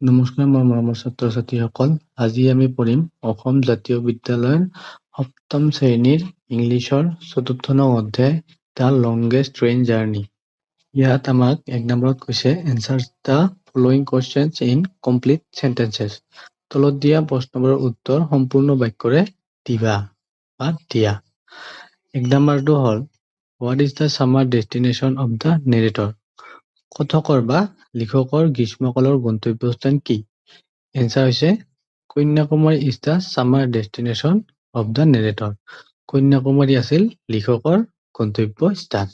নমস্কাৰ, মই মৰমৰ ছাত্ৰ-ছাত্ৰীসকল। আজি আমি পঢ়িম অসম জাতীয় বিদ্যালয়ৰ সপ্তম শ্ৰেণীৰ ইংলিছৰ ৪ৰ্থ নং অধ্যায় দ্য লংগেষ্ট ট্ৰেইন জাৰ্ণি। ইয়াত আমাক ১ নম্বৰত কৈছে answer the following questions in complete sentences. তলত দিয়া প্ৰশ্নবোৰৰ উত্তৰ সম্পূৰ্ণ বাক্যৰে দিবা বা দিয়া। ১ নম্বৰটো হ'ল what is the summer destination of the narrator? কথকৰ বা লিখকৰ গ্ৰীষ্মকালৰ গন্তব্যস্থান কি? এনচাৰ হৈছে Kanyakumari is the summer destination of the narrator. Kanyakumari আছিল লিখকৰ গন্তব্যস্থান।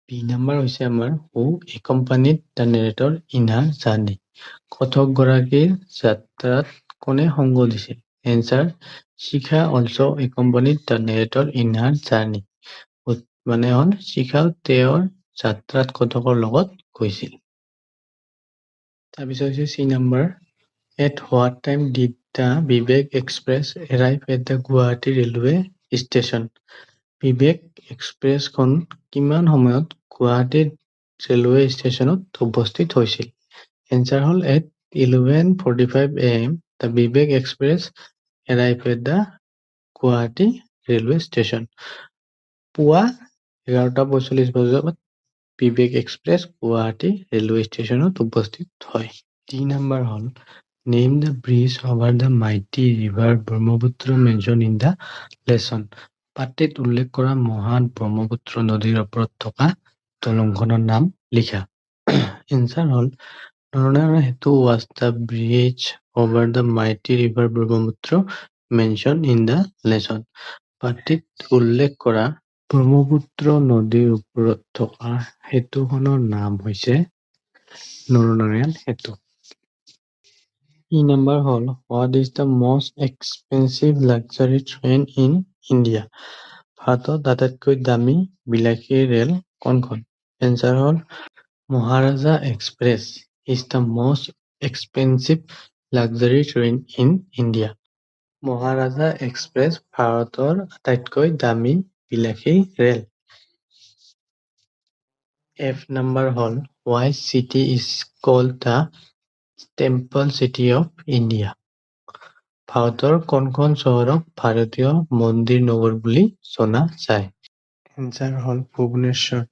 বি নম্বৰ হৈছে আমাৰ who accompanied the narrator in her journey. কথকগৰাকীৰ যাত্ৰাত কোনে সংগ দিছিল? Answer Shikha also' accompanied the narrator in her journey. মানে হ'ল শিখাও তেওঁৰ যাত্ৰাত কথকৰ লগত গৈছিল। তাৰপিছত হৈছে C number at what time did the Vivek express arrive at the Guwahati railway station? Vivek এক্সপ্ৰেছখন কিমান সময়ত গুৱাহাটী ৰেলৱে ষ্টেচনত উপস্থিত হৈছিল? এনচাৰ হ'ল at 11:45 AM the Vivek express arrive at the Guwahati railway station. পুৱা 11:45 বজাত বিবেক এক্সপ্ৰেছ গুৱাহাটী ৰেলৱে ষ্টেচনত উপস্থিত হয়। 3 নম্বৰ হ'ল name the bridge over the mighty river Brahmaputra mentioned in the lesson. পাঠ্যত উল্লেখ কৰা মহান ব্ৰহ্মপুত্ৰ নদীৰ ওপৰত থকা দলংখনৰ নাম লিখা। এনচাৰ হ'ল Naranarayan Setu was the bridge over the mighty river Brahmaputra mentioned in the lesson. পাঠ্যত উল্লেখ কৰা ব্ৰহ্মপুত্ৰ নদীৰ ওপৰত থকা সেতুখনৰ নাম হৈছে নৰনাৰায়ণ সেতু। ই নম্বৰ হ'ল what is the most expensive luxury train in India? ভাৰতত আটাইতকৈ দামী বিলাসী ৰেল কোনখন? এনচাৰ হ'ল Maharaja express is the most expensive luxury train in India. Maharaja express ভাৰতৰ আটাইতকৈ দামী বিলাসী ৰেল। এফ নম্বৰ হ'ল হোৱাইট city is called the temple city of India? ভাৰতৰ কোনখন চহৰক ভাৰতীয় মন্দিৰ নগৰ বুলি জনা যায়? এনচাৰ হ'ল Bhubaneswar.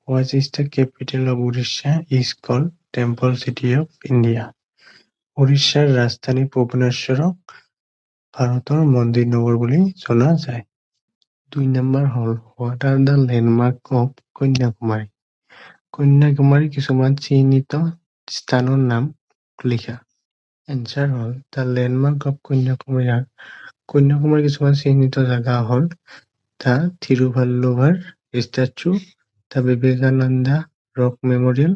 What is the capital of Orissa is called temple city of India? উৰিষ্যাৰ ৰাজধানী ভুৱনেশ্বৰক ভাৰতৰ মন্দিৰ নগৰ বুলি জনা যায়। 2 নম্বৰ হ'ল what are the landmark of Kanyakumari? কন্যাকুমাৰীৰ কিছুমান চিহ্নিত স্থানৰ নাম লিখা। এনচাৰ হ'ল দ্য লেণ্ডমাৰ্ক অফ কন্যাকুমাৰী। কন্যাকুমাৰীৰ কিছুমান চিহ্নিত জেগা হ'ল the Thiruvalluvar statue, the Vivekananda rock memorial,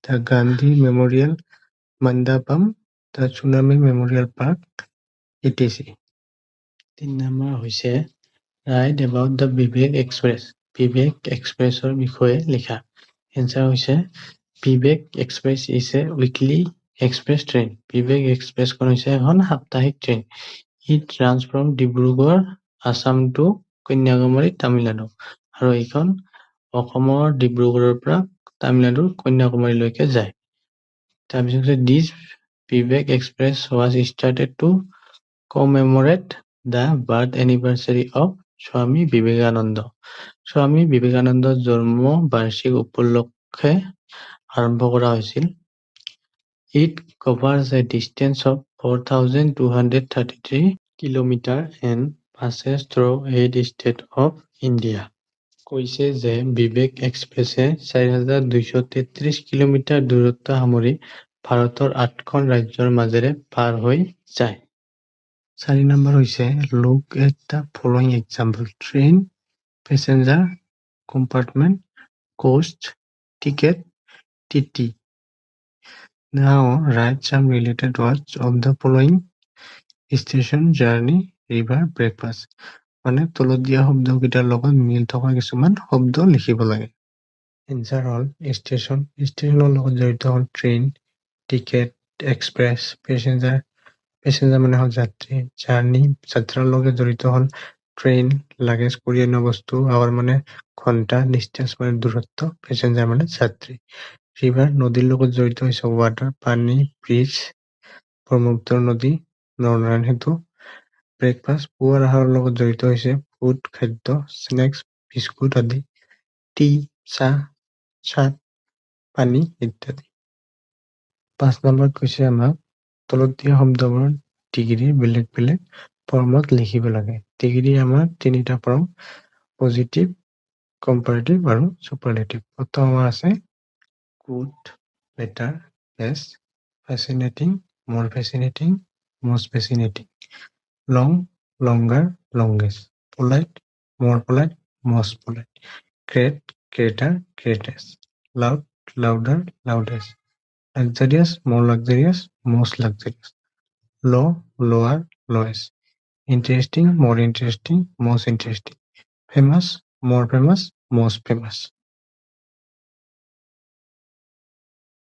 the Gandhi memorial Mandapam, the tsunami memorial park etc. 3 number হৈছে write about the Vivek express. Vivek এক্সপ্ৰেছৰ বিষয়ে লিখা। এনচাৰ হৈছে Vivek express is a weekly express train. Vivek এক্সপ্ৰেছখন হৈছে এখন সাপ্তাহিক train. It runs from Dibrugarh Assam to Kanyakumari Tamil Nadu. আৰু এইখন অসমৰ ডিব্ৰুগড়ৰ পৰা তামিলনাডুৰ কন্যাকুমাৰীলৈকে যায়। তাৰপিছত হৈছে this Vivek express was started to commemorate the birth anniversary of Swami Vivekananda. স্বামী বিবেকানন্দৰ জন্ম বাৰ্ষিক উপলক্ষে আৰম্ভ কৰা হৈছিল। It কভাৰ্ছ A distance of 4,233 kilometre and passes through 8 states of India। কৈছে যে বিবেক এক্সপ্ৰেছে 4,233 কিলোমিটাৰ দূৰত্ব সামৰি ভাৰতৰ 8খন ৰাজ্যৰ মাজেৰে পাৰ হৈ যায়। 4 নম্বৰ হৈছে look at the following example train, passenger, compartment, Koch, ticket, টিটি। Now write some related words of the following station, journey, river, breakfast। মানে তলত দিয়া শব্দকেইটাৰ লগত মিল থকা কিছুমান শব্দ লিখিব লাগে। এনচাৰ হ'ল ষ্টেচন। ষ্টেচনৰ লগত জড়িত হ'ল train, ticket, express, passenger. Passenger মানে হ'ল যাত্ৰী। জাৰ্ণি যাত্ৰাৰ লগত জড়িত হ'ল ট্ৰেইন, লাগেজ কঢ়িয়াই নিয়া বস্তু, আৱাৰ মানে ঘণ্টা, ডিষ্টেন্স মানে দূৰত্ব, পেছেঞ্জাৰ মানে যাত্ৰী। ৰিভাৰ নদীৰ লগত জড়িত হৈছে ৱাটাৰ পানী, ব্ৰিজ, ব্ৰহ্মপুত্ৰ নদী, নৰ্দন সেতু। ব্ৰেকফাষ্ট পুৱাৰ আহাৰৰ লগত জড়িত হৈছে ফুড, খাদ্য, স্নেক্স, বিস্কুট আদি। টি, চাহ, চাট, পানী ইত্যাদি। 5 নম্বৰত কৈছে আমাক তলত দিয়া শব্দবোৰ ডিগ্ৰী বেলেগ বেলেগ ফৰ্মত লিখিব লাগে। ডিগ্ৰী আমাৰ তিনিটা ফৰ্ম, পজিটিভ, কম্পাৰেটিভ আৰু চুপাৰলেটিভ। প্ৰথম আছে good, better, best, fascinating, more fascinating, most fascinating. Long, longer, longest. Polite, more polite, most polite. Great, greater, greatest. Loud, louder, loudest. Luxurious, more luxurious, most luxurious. Low, lower, lowest. Interesting, more interesting, most interesting. Famous, more famous, most famous.